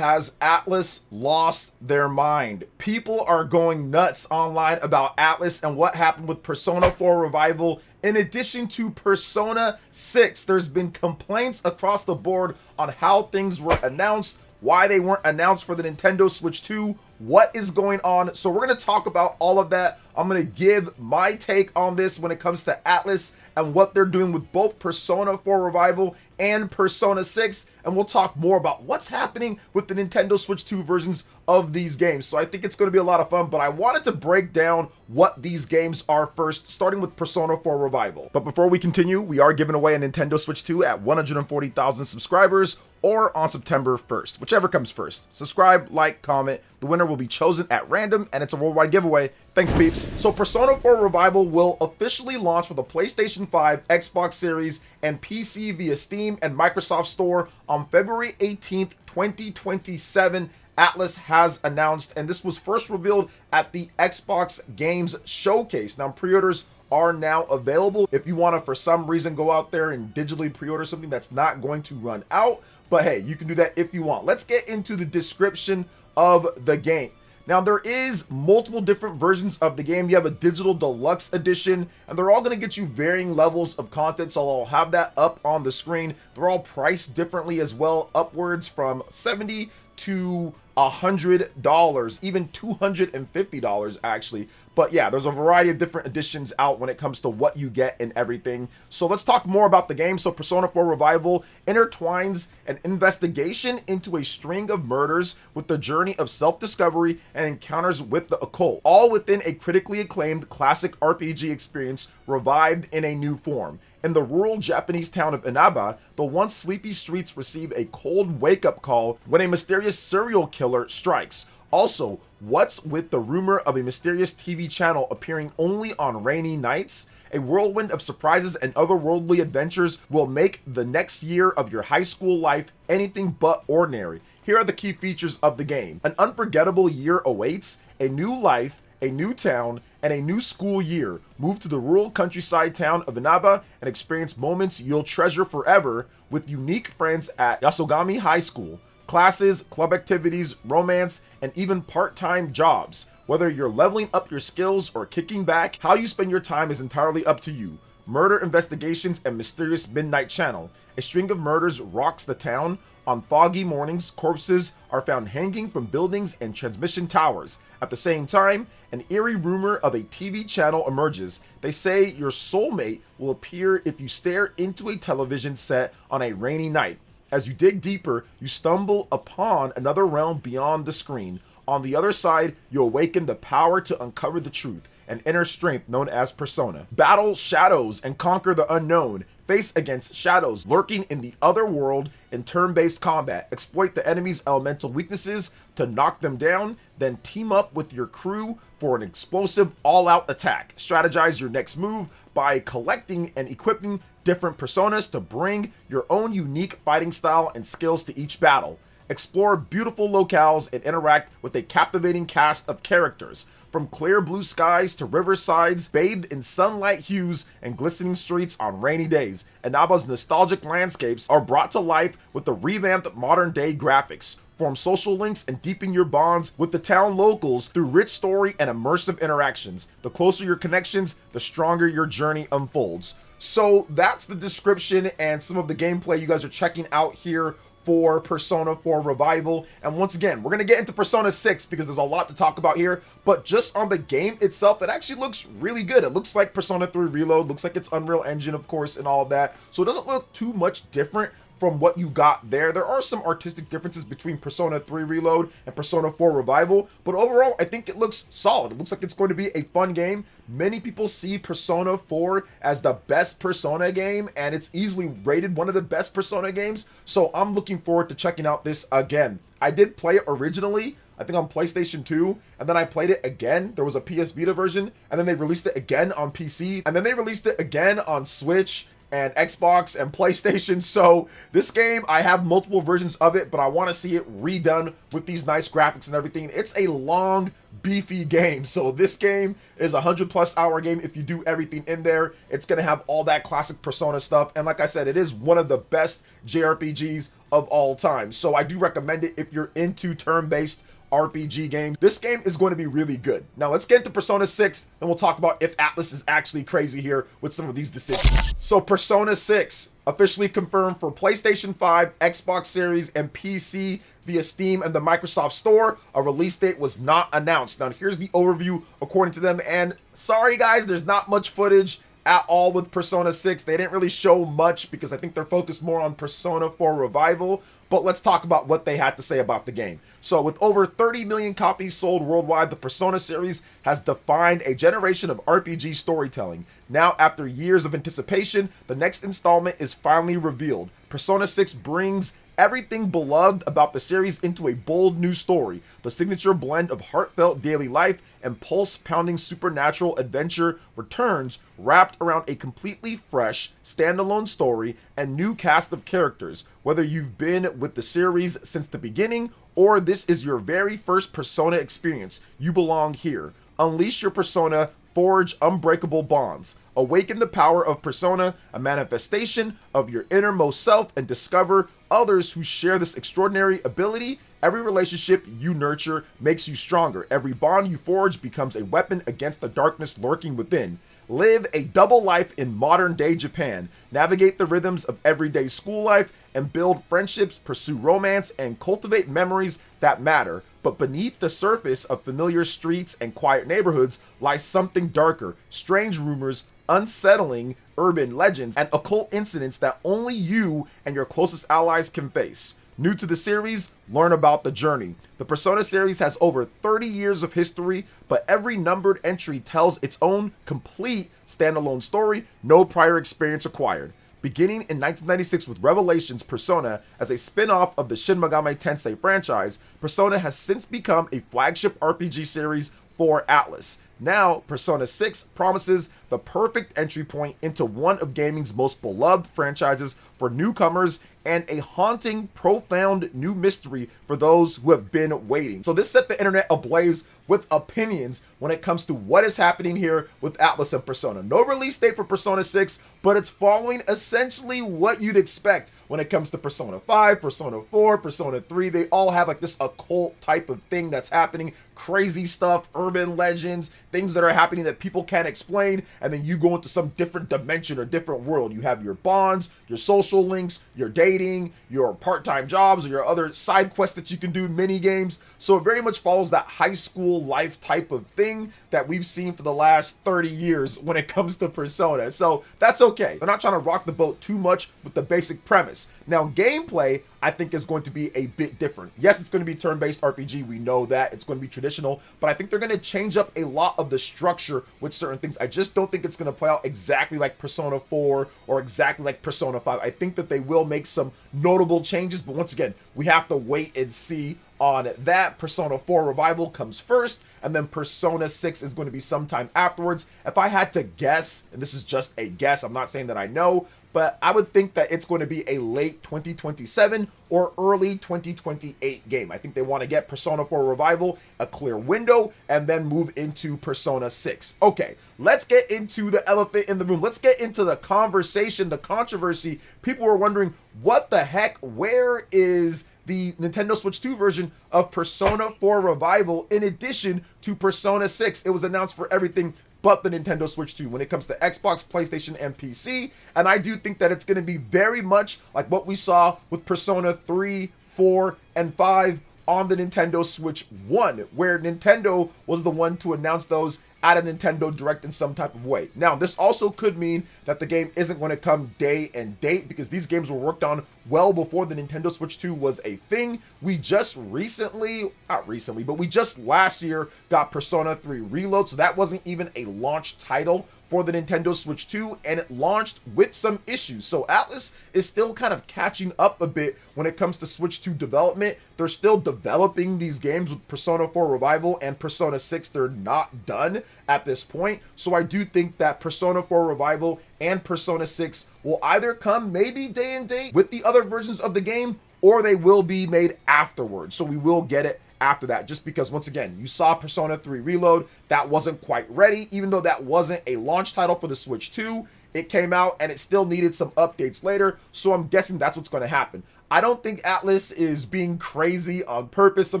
has ATLUS lost their mind? People are going nuts online about ATLUS and what happened with Persona 4 Revival. In addition to Persona 6, there's been complaints across the board on how things were announced, why they weren't announced for the Nintendo Switch 2, what is going on. So we're going to talk about all of that. I'm going to give my take on this when it comes to ATLUS and what they're doing with both Persona 4 Revival and Persona 6, and we'll talk more about what's happening with the Nintendo Switch 2 versions of these games. So I think it's going to be a lot of fun, but I wanted to break down what these games are first, starting with Persona 4 Revival. But before we continue, we are giving away a Nintendo Switch 2 at 140,000 subscribers, or on September 1st, whichever comes first. Subscribe, like, comment. The winner will be chosen at random, and it's a worldwide giveaway. Thanks, peeps. So Persona 4 Revival will officially launch for the PlayStation 5, Xbox Series, and PC via Steam and Microsoft Store on February 18th, 2027. ATLUS has announced, and this was first revealed at the Xbox Games Showcase. Now, pre-orders are now available. If you want to, for some reason, go out there and digitally pre-order something that's not going to run out, but hey, you can do that if you want. Let's get into the description of the game. Now, there is multiple different versions of the game. You have a digital deluxe edition, and they're all going to get you varying levels of content, so I'll have that up on the screen. They're all priced differently as well, upwards from $70 to $100, even $250 actually. But yeah, there's a variety of different editions out when it comes to what you get and everything. So let's talk more about the game. So Persona 4 Revival intertwines an investigation into a string of murders with the journey of self-discovery and encounters with the occult, all within a critically acclaimed classic RPG experience revived in a new form. In the rural Japanese town of Inaba, the once sleepy streets receive a cold wake-up call when a mysterious serial killer strikes. Also, what's with the rumor of a mysterious TV channel appearing only on rainy nights? A whirlwind of surprises and otherworldly adventures will make the next year of your high school life anything but ordinary. Here are the key features of the game. An unforgettable year awaits, a new life, a new town, and a new school year. Move to the rural countryside town of Inaba and experience moments you'll treasure forever with unique friends at Yasogami High School. Classes, club activities, romance, and even part-time jobs. Whether you're leveling up your skills or kicking back, how you spend your time is entirely up to you. Murder investigations and mysterious midnight channel. A string of murders rocks the town. On foggy mornings, corpses are found hanging from buildings and transmission towers. At the same time, an eerie rumor of a TV channel emerges. They say your soulmate will appear if you stare into a television set on a rainy night. As you dig deeper, you stumble upon another realm beyond the screen. On the other side, you awaken the power to uncover the truth, an inner strength known as Persona. Battle shadows and conquer the unknown. Face against shadows lurking in the other world in turn-based combat. Exploit the enemy's elemental weaknesses to knock them down, then team up with your crew for an explosive all-out attack. Strategize your next move by collecting and equipping different personas to bring your own unique fighting style and skills to each battle. Explore beautiful locales and interact with a captivating cast of characters. From clear blue skies to riversides bathed in sunlight hues and glistening streets on rainy days, Inaba's nostalgic landscapes are brought to life with the revamped modern-day graphics. Form social links and deepen your bonds with the town locals through rich story and immersive interactions. The closer your connections, the stronger your journey unfolds. So that's the description and some of the gameplay you guys are checking out here for Persona 4 Revival. And once again, we're going to get into Persona 6 because there's a lot to talk about here, but just on the game itself, it actually looks really good. It looks like Persona 3 Reload, looks like it's Unreal Engine, of course, and all of that. So it doesn't look too much different from what you got there. There are some artistic differences between Persona 3 Reload and Persona 4 Revival, but overall, I think it looks solid. It looks like it's going to be a fun game. Many people see Persona 4 as the best Persona game, and it's easily rated one of the best Persona games, so I'm looking forward to checking out this again. I did play it originally, I think on PlayStation 2, and then I played it again. There was a PS Vita version, and then they released it again on PC, and then they released it again on Switch, and Xbox and PlayStation. So this game, I have multiple versions of it, but I want to see it redone with these nice graphics and everything. It's a long, beefy game. So this game is a 100+ hour game. If you do everything in there, it's going to have all that classic Persona stuff. And like I said, it is one of the best JRPGs of all time. So I do recommend it if you're into turn-based RPG games. This game is going to be really good. Now let's get into Persona 6 and we'll talk about if Atlus is actually crazy here with some of these decisions. So Persona 6 officially confirmed for PlayStation 5, Xbox Series, and PC via Steam and the Microsoft Store. A release date was not announced. Now here's the overview according to them, and sorry guys, there's not much footage at all with Persona 6. They didn't really show much because I think they're focused more on Persona 4 Revival, but let's talk about what they had to say about the game. So with over 30 million copies sold worldwide, the Persona series has defined a generation of RPG storytelling. Now, after years of anticipation, the next installment is finally revealed. Persona 6 brings everything beloved about the series into a bold new story. The signature blend of heartfelt daily life and pulse-pounding supernatural adventure returns, wrapped around a completely fresh, standalone story and new cast of characters. Whether you've been with the series since the beginning or this is your very first Persona experience, you belong here. Unleash your Persona, forge unbreakable bonds. Awaken the power of Persona, a manifestation of your innermost self, and discover others who share this extraordinary ability. Every relationship you nurture makes you stronger. Every bond you forge becomes a weapon against the darkness lurking within. Live a double life in modern-day Japan. Navigate the rhythms of everyday school life and build friendships, pursue romance, and cultivate memories that matter. But beneath the surface of familiar streets and quiet neighborhoods lies something darker, strange rumors, unsettling urban legends, and occult incidents that only you and your closest allies can face. New to the series, learn about the journey. The Persona series has over 30 years of history, but every numbered entry tells its own complete standalone story, no prior experience acquired. Beginning in 1996 with Revelations Persona as a spin-off of the Shin Megami Tensei franchise, Persona has since become a flagship RPG series for Atlus. Now, Persona 6 promises the perfect entry point into one of gaming's most beloved franchises for newcomers and a haunting, profound new mystery for those who have been waiting. So this set the internet ablaze with opinions when it comes to what is happening here with Atlus and Persona. No release date for Persona 6, but it's following essentially what you'd expect when it comes to Persona 5, Persona 4, Persona 3. They all have like this occult type of thing that's happening, crazy stuff, urban legends, things that are happening that people can't explain, and then you go into some different dimension or different world. You have your bonds, your social links, your dating, your part-time jobs, or your other side quests that you can do, mini games. So it very much follows that high school life type of thing that we've seen for the last 30 years when it comes to Persona. So that's okay. They're not trying to rock the boat too much with the basic premise. Now, gameplay, I think, is going to be a bit different. Yes, it's going to be turn-based RPG. We know that. It's going to be traditional, but I think they're going to change up a lot of the structure with certain things. I just don't think it's going to play out exactly like Persona 4 or exactly like Persona 5. I think that they will make some notable changes, but once again, we have to wait and see on that. Persona 4 Revival comes first, and then Persona 6 is going to be sometime afterwards. If I had to guess, and this is just a guess, I'm not saying that I know, but I would think that it's going to be a late 2027 or early 2028 game. I think they want to get Persona 4 Revival a clear window and then move into Persona 6. Okay, let's get into the elephant in the room. Let's get into the conversation, the controversy. People were wondering, what the heck? Where is the Nintendo Switch 2 version of Persona 4 Revival in addition to Persona 6? It was announced for everything but the Nintendo Switch 2 when it comes to Xbox, PlayStation, and PC. And I do think that it's going to be very much like what we saw with Persona 3, 4, and 5 on the Nintendo Switch 1, where Nintendo was the one to announce those at a Nintendo Direct in some type of way. Now, this also could mean that the game isn't going to come day and date, because these games were worked on well before the Nintendo Switch 2 was a thing. We just recently, not recently, but we just last year got Persona 3 Reload, so that wasn't even a launch title for the Nintendo Switch 2, and it launched with some issues. So Atlus is still kind of catching up a bit when it comes to Switch 2 development. They're still developing these games with Persona 4 Revival and Persona 6. They're not done at this point. So I do think that Persona 4 Revival and Persona 6 will either come maybe day and date with the other versions of the game, or they will be made afterwards. So we will get it after that, just because, once again, you saw Persona 3 Reload, that wasn't quite ready. Even though that wasn't a launch title for the Switch 2, it came out and it still needed some updates later, so I'm guessing that's what's going to happen. I don't think ATLUS is being crazy on purpose. Some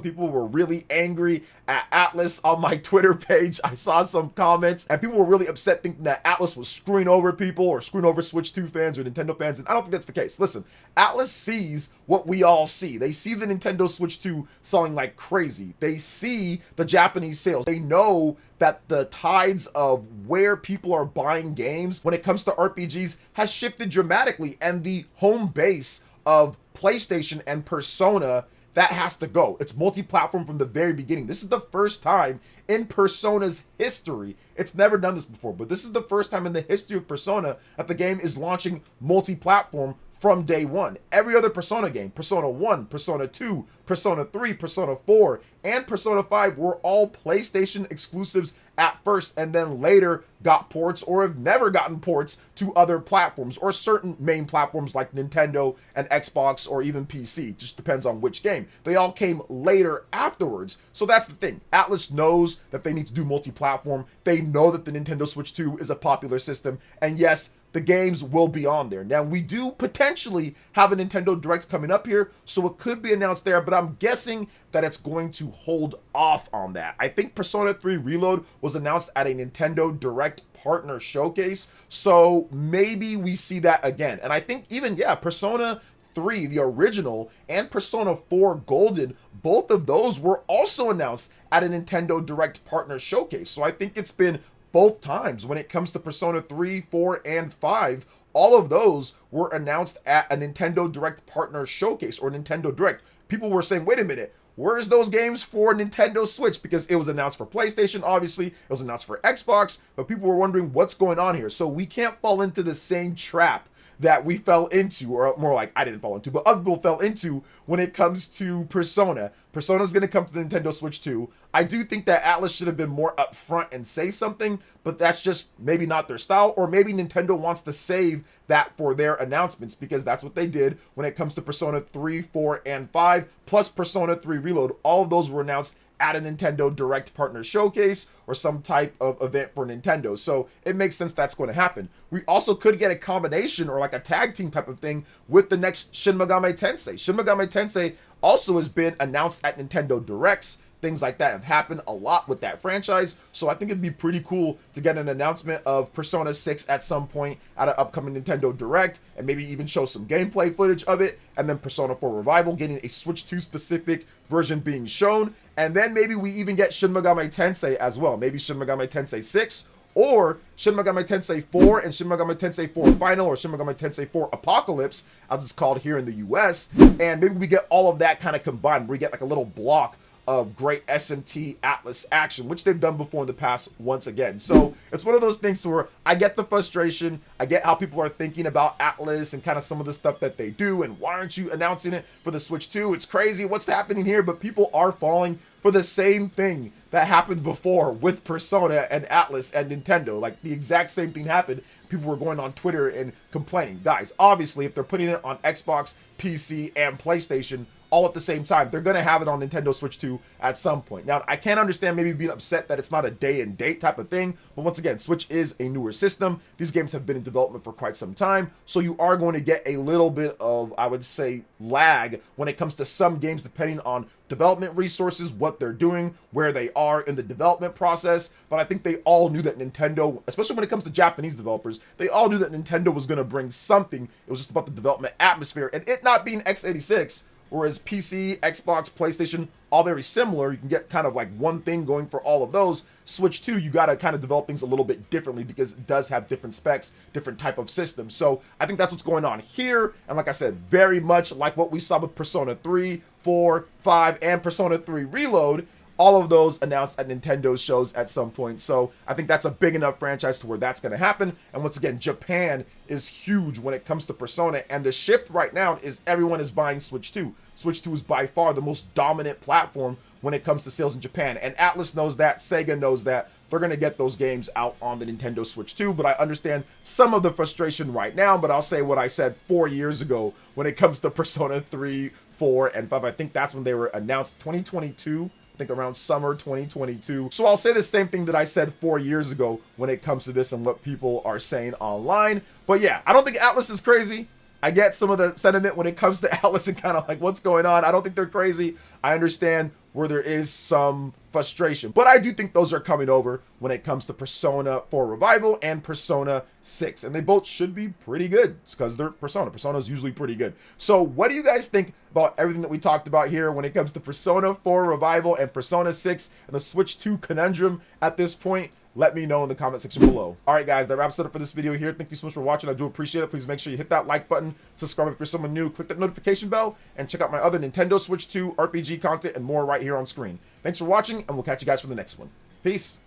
people were really angry at ATLUS on my Twitter page. I saw some comments and people were really upset thinking that ATLUS was screwing over people or screwing over Switch 2 fans or Nintendo fans, and I don't think that's the case. Listen, ATLUS sees what we all see. They see the Nintendo Switch 2 selling like crazy. They see the Japanese sales. They know that the tides of where people are buying games when it comes to RPGs has shifted dramatically, and the home base of PlayStation and Persona, that has to go. It's multi-platform from the very beginning. This is the first time in Persona's history. It's never done this before, but this is the first time in the history of Persona that the game is launching multi-platform from day one. Every other Persona game, Persona 1, Persona 2, Persona 3, Persona 4, and Persona 5 were all PlayStation exclusives at first, and then later got ports or have never gotten ports to other platforms or certain main platforms like Nintendo and Xbox or even PC. Just depends on which game. They all came later afterwards. So that's the thing. ATLUS knows that they need to do multi-platform. They know that the Nintendo Switch 2 is a popular system, and yes, the games will be on there. Now, we do potentially have a Nintendo Direct coming up here, so it could be announced there, but I'm guessing that it's going to hold off on that. I think Persona 3 Reload was announced at a Nintendo Direct partner showcase, so maybe we see that again. And I think even, yeah, Persona 3, the original, and Persona 4 Golden, both of those were also announced at a Nintendo Direct partner showcase. So I think it's been both times when it comes to Persona 3, 4, and 5, all of those were announced at a Nintendo Direct partner showcase or Nintendo Direct. People were saying, wait a minute, where's those games for Nintendo Switch? Because it was announced for PlayStation, obviously, it was announced for Xbox, but people were wondering what's going on here. So we can't fall into the same trap that we fell into, or more like I didn't fall into, but other people fell into when it comes to Persona. Persona's going to come to the Nintendo Switch 2. I do think that ATLUS should have been more upfront and say something, but that's just maybe not their style, or maybe Nintendo wants to save that for their announcements, because that's what they did when it comes to Persona 3, 4, and 5, plus Persona 3 Reload. All of those were announced at a Nintendo Direct partner showcase or some type of event for Nintendo. So it makes sense that's going to happen. We also could get a combination or like a tag team type of thing with the next Shin Megami Tensei. Shin Megami Tensei also has been announced at Nintendo Directs. Things like that have happened a lot with that franchise. So I think it'd be pretty cool to get an announcement of Persona 6 at some point at an upcoming Nintendo Direct, and maybe even show some gameplay footage of it. And then Persona 4 Revival getting a Switch 2 specific version being shown. And then maybe we even get Shin Megami Tensei as well. Maybe Shin Megami Tensei 6 or Shin Megami Tensei 4 and Shin Megami Tensei 4 Final, or Shin Megami Tensei 4 Apocalypse, as it's called here in the US. And maybe we get all of that kind of combined, where we get like a little block of great SMT ATLUS action, which they've done before in the past once again. So it's one of those things where I get the frustration, I get how people are thinking about ATLUS and kind of some of the stuff that they do, and why aren't you announcing it for the Switch 2? It's crazy what's happening here, but people are falling for the same thing that happened before with Persona and ATLUS and Nintendo. Like the exact same thing happened. People were going on Twitter and complaining. Guys, obviously if they're putting it on Xbox, PC, and PlayStation all at the same time, they're going to have it on Nintendo Switch 2 at some point. Now, I can't understand maybe being upset that it's not a day and date type of thing, but once again, Switch is a newer system. These games have been in development for quite some time, so you are going to get a little bit of, I would say, lag when it comes to some games, depending on development resources, what they're doing, where they are in the development process. But I think they all knew that Nintendo, especially when it comes to Japanese developers, they all knew that Nintendo was going to bring something. It was just about the development atmosphere, and it not being x86, whereas PC, Xbox, PlayStation, all very similar. You can get kind of like one thing going for all of those. Switch 2, you got to kind of develop things a little bit differently because it does have different specs, different type of systems. So I think that's what's going on here. And like I said, very much like what we saw with Persona 3, 4, 5, and Persona 3 Reload. All of those announced at Nintendo's shows at some point. So I think that's a big enough franchise to where that's going to happen. And once again, Japan is huge when it comes to Persona. And the shift right now is everyone is buying Switch 2. Switch 2 is by far the most dominant platform when it comes to sales in Japan. And ATLUS knows that. Sega knows that. They're going to get those games out on the Nintendo Switch 2. But I understand some of the frustration right now. But I'll say what I said 4 years ago when it comes to Persona 3, 4, and 5. I think that's when they were announced, 2022. I think around summer 2022. So I'll say the same thing that I said 4 years ago when it comes to this and what people are saying online. But yeah, I don't think ATLUS is crazy. I get some of the sentiment when it comes to Atlas and kind of like what's going on. I don't think they're crazy. I understand where there is some frustration, but I do think those are coming over when it comes to Persona 4 Revival and Persona 6, and they both should be pretty good because they're Persona. Persona is usually pretty good. So what do you guys think about everything that we talked about here when it comes to Persona 4 Revival and Persona 6 and the Switch 2 conundrum at this point? Let me know in the comment section below. All right, guys, that wraps it up for this video here. Thank you so much for watching. I do appreciate it. Please make sure you hit that like button, subscribe if you're someone new, click that notification bell, and check out my other Nintendo Switch 2 RPG content and more right here on screen. Thanks for watching, and we'll catch you guys for the next one. Peace.